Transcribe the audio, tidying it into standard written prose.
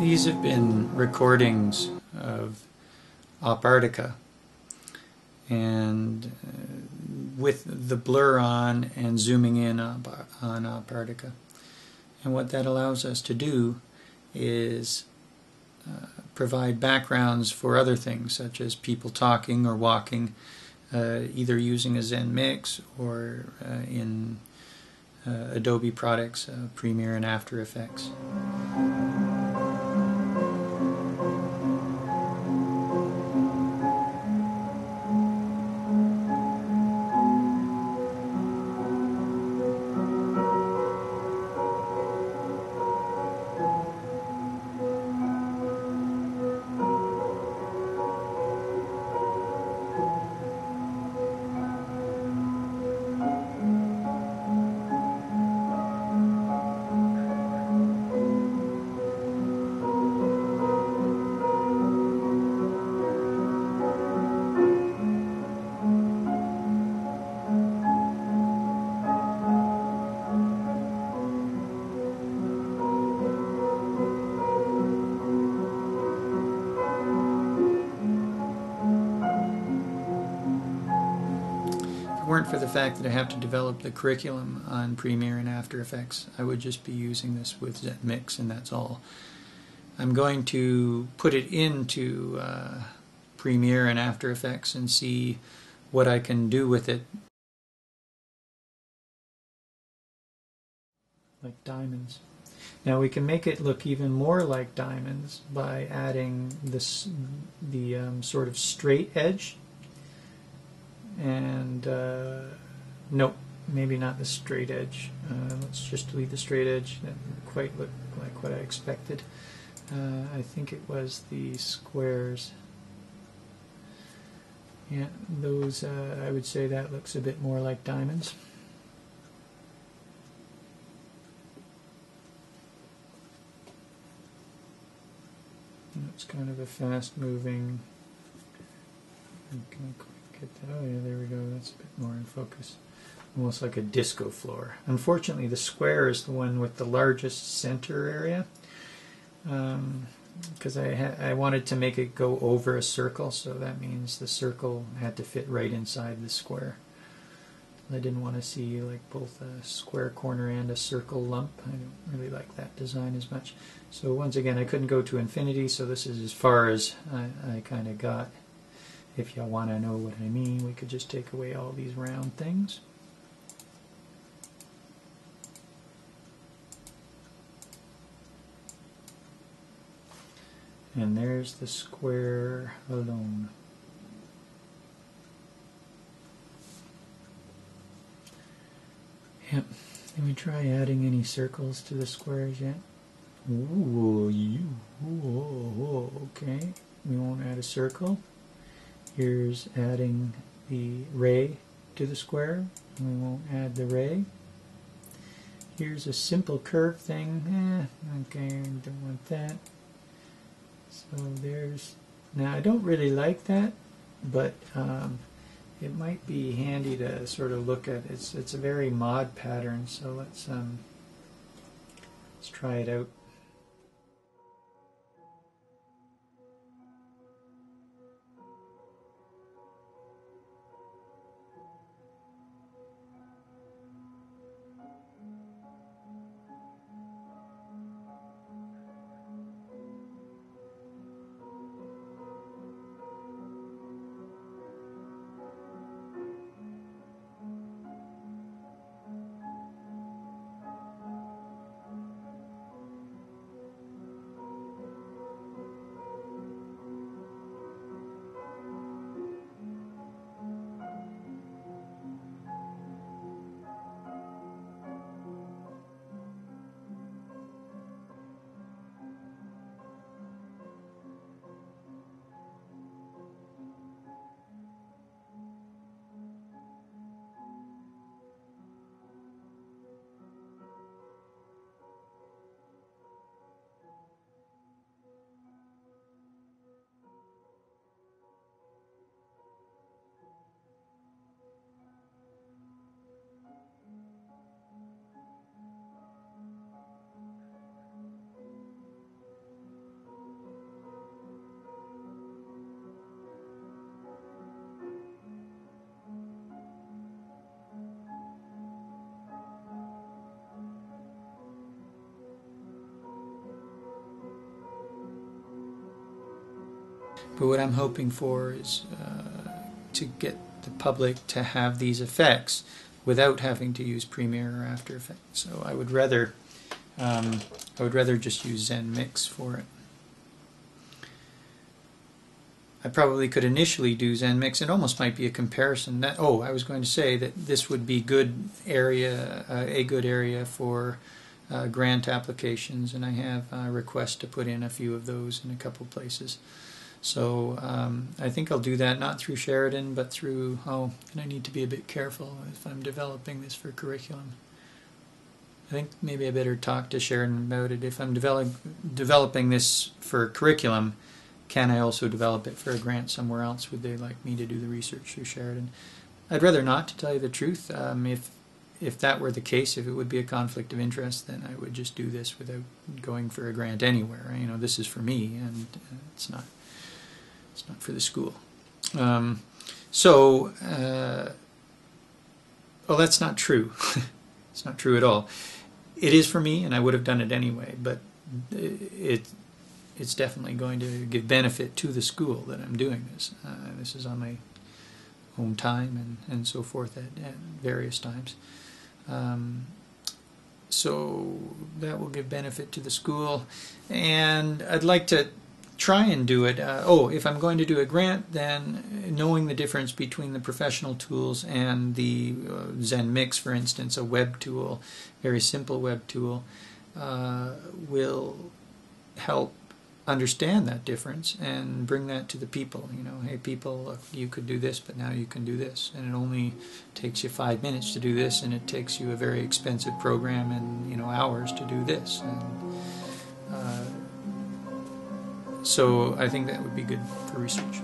These have been recordings of Opartica, and with the blur on and zooming in on Opartica. And what that allows us to do is provide backgrounds for other things, such as people talking or walking, either using a ZenMix or in Adobe products, Premiere and After Effects. If it weren't for the fact that I have to develop the curriculum on Premiere and After Effects, I would just be using this with ZenMix, and that's all. I'm going to put it into Premiere and After Effects and see what I can do with it. Like diamonds. Now we can make it look even more like diamonds by adding this, the sort of straight edge. And nope, maybe not the straight edge. Let's just delete the straight edge. That didn't quite look like what I expected. I think it was the squares. Yeah, those, I would say that looks a bit more like diamonds. It's kind of a fast moving. Can I quite get that? Oh yeah, there we go. That's a bit more in focus. Almost like a disco floor. Unfortunately, the square is the one with the largest center area. Because I wanted to make it go over a circle, so that means the circle had to fit right inside the square. I didn't want to see like both a square corner and a circle lump. I don't really like that design as much. So once again, I couldn't go to infinity, so this is as far as I kind of got. If you want to know what I mean, we could just take away all these round things. And there's the square alone. Yep. Let me try adding any circles to the squares yet. Ooh, okay. We won't add a circle. Here's adding the ray to the square. We won't add the ray. Here's a simple curve thing. Okay, don't want that. So there's, now I don't really like that, but it might be handy to sort of look at. It's a very mod pattern, so let's try it out. But what I'm hoping for is to get the public to have these effects without having to use Premiere or After Effects. So I would rather just use ZenMix for it. I probably could initially do ZenMix. It almost might be a comparison. I was going to say that this would be a good area for grant applications, and I have a request to put in a few of those in a couple places. So I think I'll do that not through Sheridan, but through, and I need to be a bit careful if I'm developing this for curriculum. I think maybe I better talk to Sheridan about it. If I'm developing this for curriculum, can I also develop it for a grant somewhere else? Would they like me to do the research through Sheridan? I'd rather not, to tell you the truth. If that were the case, if it would be a conflict of interest, then I would just do this without going for a grant anywhere. You know, this is for me, and it's not for the school. Well, that's not true. It's not true at all. It is for me, and I would have done it anyway, but it's definitely going to give benefit to the school that I'm doing this. This is on my own time and so forth at various times. So that will give benefit to the school, and I'd like to try and do it. If I'm going to do a grant, then knowing the difference between the professional tools and the ZenMix, for instance, a web tool, very simple web tool, will help understand that difference and bring that to the people. You know, hey people, look, you could do this, but now you can do this, and it only takes you 5 minutes to do this, and it takes you a very expensive program and hours to do this. And so I think that would be good for research.